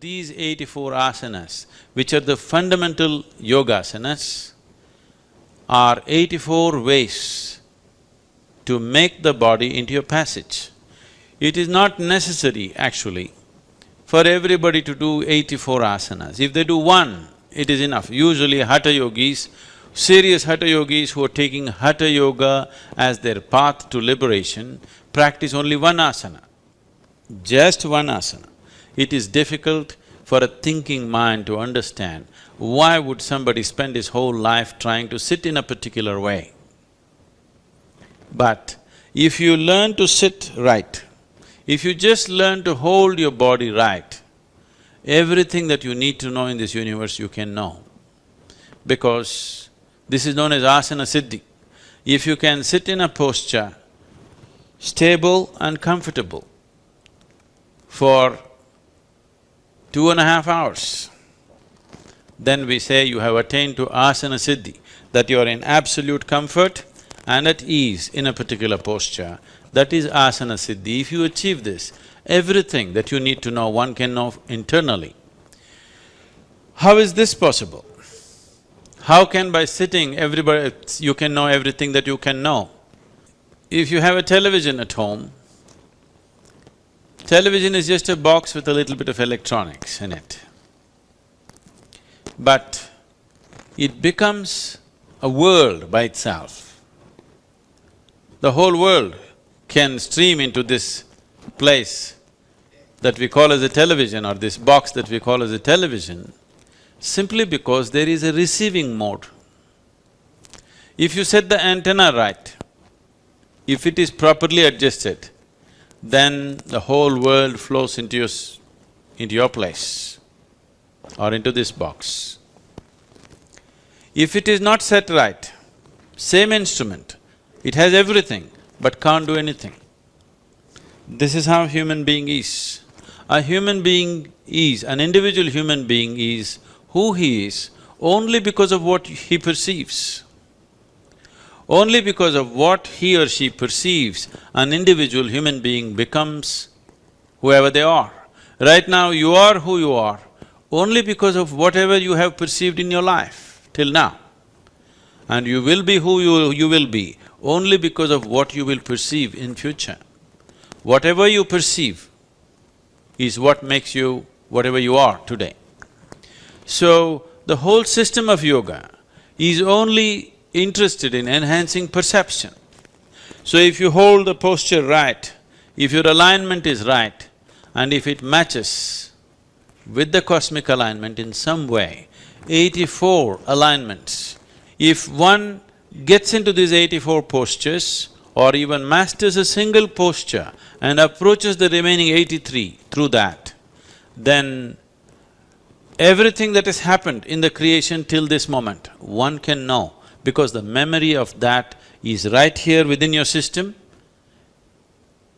These 84 asanas, which are the fundamental yogasanas, are 84 ways to make the body into a passage. It is not necessary, actually, for everybody to do 84 asanas. If they do one, it is enough. Usually hatha yogis, serious hatha yogis who are taking hatha yoga as their path to liberation, practice only one asana, just one asana. It is difficult for a thinking mind to understand why would somebody spend his whole life trying to sit in a particular way. But if you learn to sit right, if you just learn to hold your body right, everything that you need to know in this universe you can know. Because this is known as Asana Siddhi. If you can sit in a posture, stable and comfortable, for 2.5 hours, then we say you have attained to Asana Siddhi, that you are in absolute comfort and at ease in a particular posture. That is Asana Siddhi. If you achieve this, everything that you need to know, one can know internally. How is this possible? How can by sitting you can know everything that you can know? If you have a television at home, television is just a box with a little bit of electronics in it. But it becomes a world by itself. The whole world can stream into this place that we call as a television, or this box that we call as a television, simply because there is a receiving mode. If you set the antenna right, if it is properly adjusted, then the whole world flows into your place or into this box. If it is not set right, same instrument, it has everything but can't do anything. This is how human being is. A human being is, an individual human being is who he is only because of what he perceives. Only because of what he or she perceives, an individual human being becomes whoever they are. Right now, you are who you are only because of whatever you have perceived in your life till now. And you will be who you will be only because of what you will perceive in future. Whatever you perceive is what makes you whatever you are today. So, the whole system of yoga is only interested in enhancing perception. So if you hold the posture right, if your alignment is right, and if it matches with the cosmic alignment in some way, 84 alignments, if one gets into these 84 postures or even masters a single posture and approaches the remaining 83 through that, then everything that has happened in the creation till this moment, one can know, because the memory of that is right here within your system.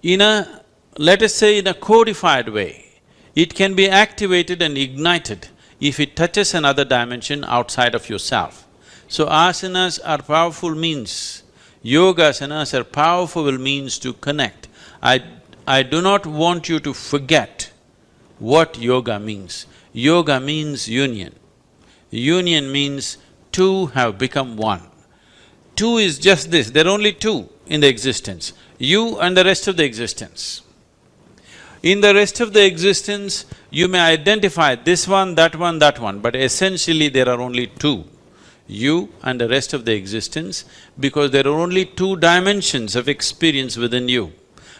In a… let us say in a codified way, it can be activated and ignited if it touches another dimension outside of yourself. So asanas are powerful means, yogasanas are powerful means to connect. I do not want you to forget what yoga means. Yoga means union. Union means two have become one. Two is just this, there are only two in the existence, you and the rest of the existence. In the rest of the existence, you may identify this one, that one, that one, but essentially there are only two, you and the rest of the existence, because there are only two dimensions of experience within you.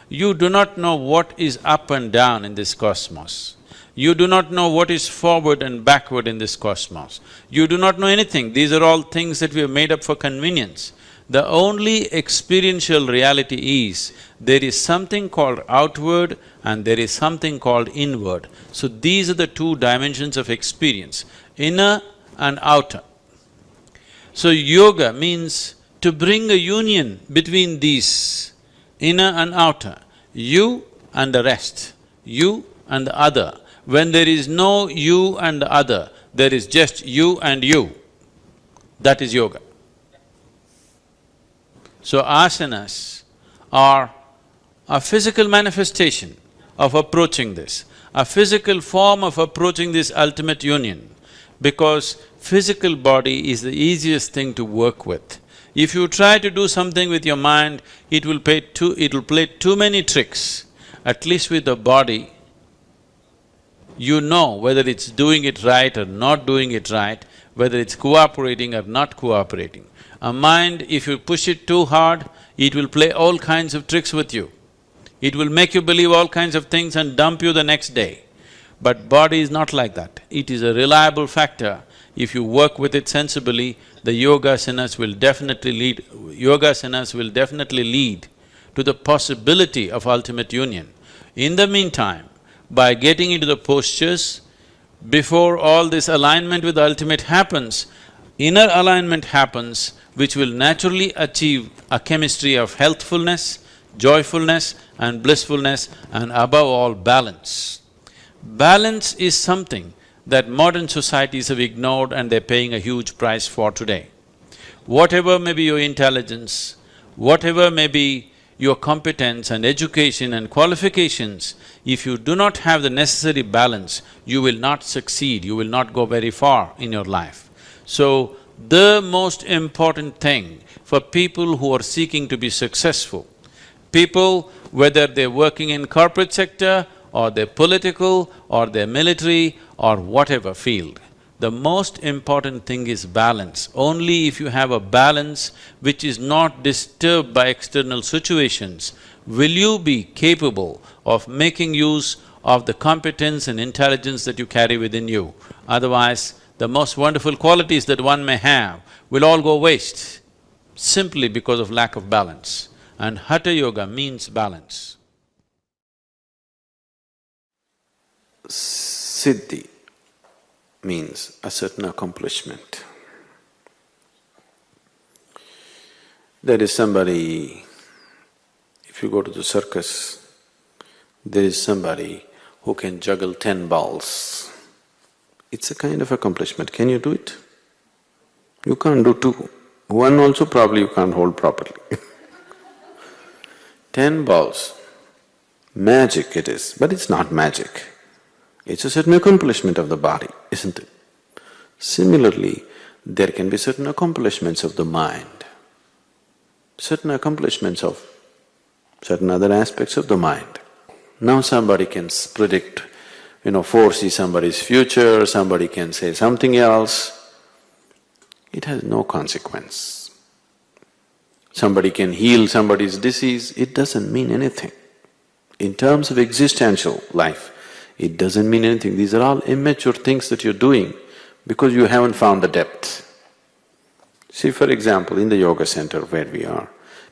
You do not know what is up and down in this cosmos. You do not know what is forward and backward in this cosmos. You do not know anything, these are all things that we have made up for convenience. The only experiential reality is, there is something called outward and there is something called inward. So these are the two dimensions of experience, inner and outer. So yoga means to bring a union between these, inner and outer, you and the rest, you and the other. When there is no you and the other, there is just you and you. That is yoga. So asanas are a physical manifestation of approaching this. a physical form of approaching this ultimate union, because physical body is the easiest thing to work with. If you try to do something with your mind, it'll play too many tricks. At least with the body, you know whether it's doing it right or not doing it right, whether it's cooperating or not cooperating. A mind, if you push it too hard, it will play all kinds of tricks with you. It will make you believe all kinds of things and dump you the next day. But body is not like that. It is a reliable factor. If you work with it sensibly, the yogasanas will definitely lead to the possibility of ultimate union. In the meantime, by getting into the postures, before all this alignment with the ultimate happens, inner alignment happens, which will naturally achieve a chemistry of healthfulness, joyfulness and blissfulness, and above all, balance. Balance is something that modern societies have ignored and they're paying a huge price for today. Whatever may be your intelligence, whatever may be your competence and education and qualifications, if you do not have the necessary balance, you will not succeed, you will not go very far in your life. So, the most important thing for people who are seeking to be successful, people whether they're working in corporate sector or they're political or they're military or whatever field, the most important thing is balance. Only if you have a balance which is not disturbed by external situations, will you be capable of making use of the competence and intelligence that you carry within you. Otherwise, the most wonderful qualities that one may have will all go waste simply because of lack of balance. And hatha yoga means balance. Siddhi means a certain accomplishment. There is somebody, if you go to the circus, there is somebody who can juggle 10 balls. It's a kind of accomplishment. Can you do it? You can't do 2. 1 also probably you can't hold properly 10 balls. Magic it is, but it's not magic. It's a certain accomplishment of the body, isn't it? Similarly, there can be certain accomplishments of the mind, certain accomplishments of certain other aspects of the mind. Now somebody can predict, foresee somebody's future, somebody can say something else. It has no consequence. Somebody can heal somebody's disease, it doesn't mean anything. In terms of existential life, it doesn't mean anything. These are all immature things that you're doing because you haven't found the depth. See, for example, in the yoga center where we are,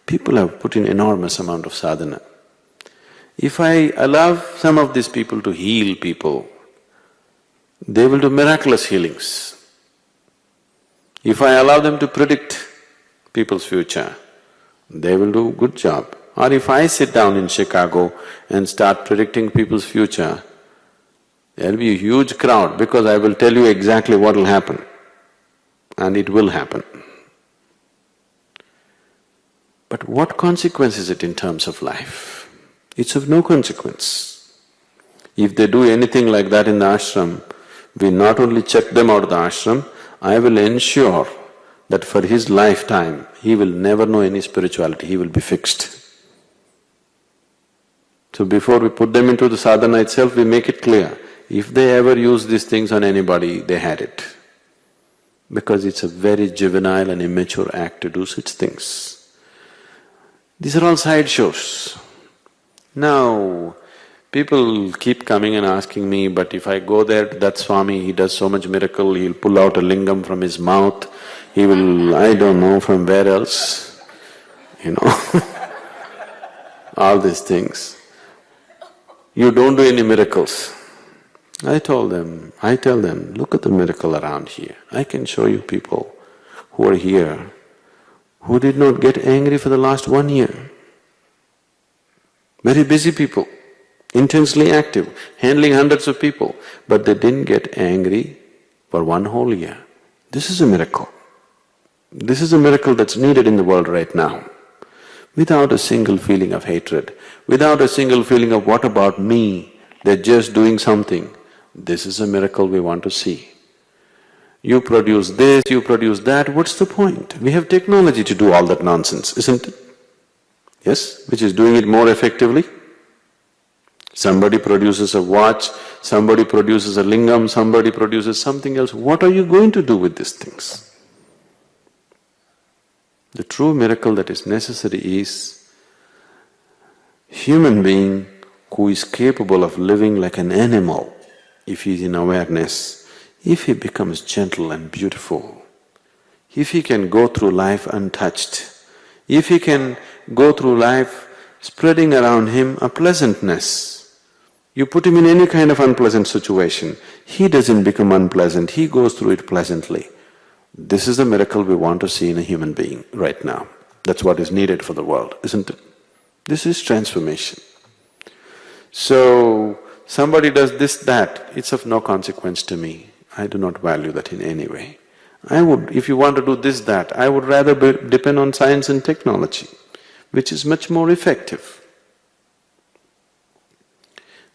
people have put in enormous amount of sadhana. If I allow some of these people to heal people, they will do miraculous healings. If I allow them to predict people's future, they will do a good job. Or if I sit down in Chicago and start predicting people's future, there'll be a huge crowd because I will tell you exactly what will happen, and it will happen. But what consequence is it in terms of life? It's of no consequence. If they do anything like that in the ashram, we not only check them out of the ashram, I will ensure that for his lifetime, he will never know any spirituality, he will be fixed. So before we put them into the sadhana itself, we make it clear, if they ever use these things on anybody, they had it. Because it's a very juvenile and immature act to do such things. These are all sideshows. Now, people keep coming and asking me, but if I go there to that Swami, he does so much miracle, he'll pull out a lingam from his mouth, he will… I don't know from where else, all these things. You don't do any miracles. I tell them, look at the miracle around here. I can show you people who are here who did not get angry for the last 1 year. Very busy people, intensely active, handling hundreds of people, but they didn't get angry for 1 whole year. This is a miracle. This is a miracle that's needed in the world right now. Without a single feeling of hatred, without a single feeling of what about me, they're just doing something. This is a miracle we want to see. You produce this, you produce that, what's the point? We have technology to do all that nonsense, isn't it? Yes? Which is doing it more effectively. Somebody produces a watch, somebody produces a lingam, somebody produces something else. What are you going to do with these things? The true miracle that is necessary is human being who is capable of living like an animal, if he is in awareness, if he becomes gentle and beautiful, if he can go through life untouched, if he can go through life spreading around him a pleasantness. You put him in any kind of unpleasant situation, he doesn't become unpleasant, he goes through it pleasantly. This is the miracle we want to see in a human being right now. That's what is needed for the world, isn't it? This is transformation. So, somebody does this, that, it's of no consequence to me. I do not value that in any way. If you want to do this, that, I would rather depend on science and technology, which is much more effective.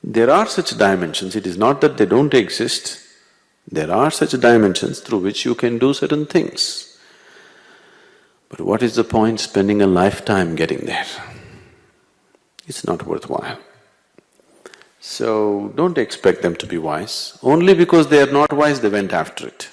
There are such dimensions, it is not that they don't exist. There are such dimensions through which you can do certain things. But what is the point spending a lifetime getting there? It's not worthwhile. So, don't expect them to be wise. Only because they are not wise, they went after it.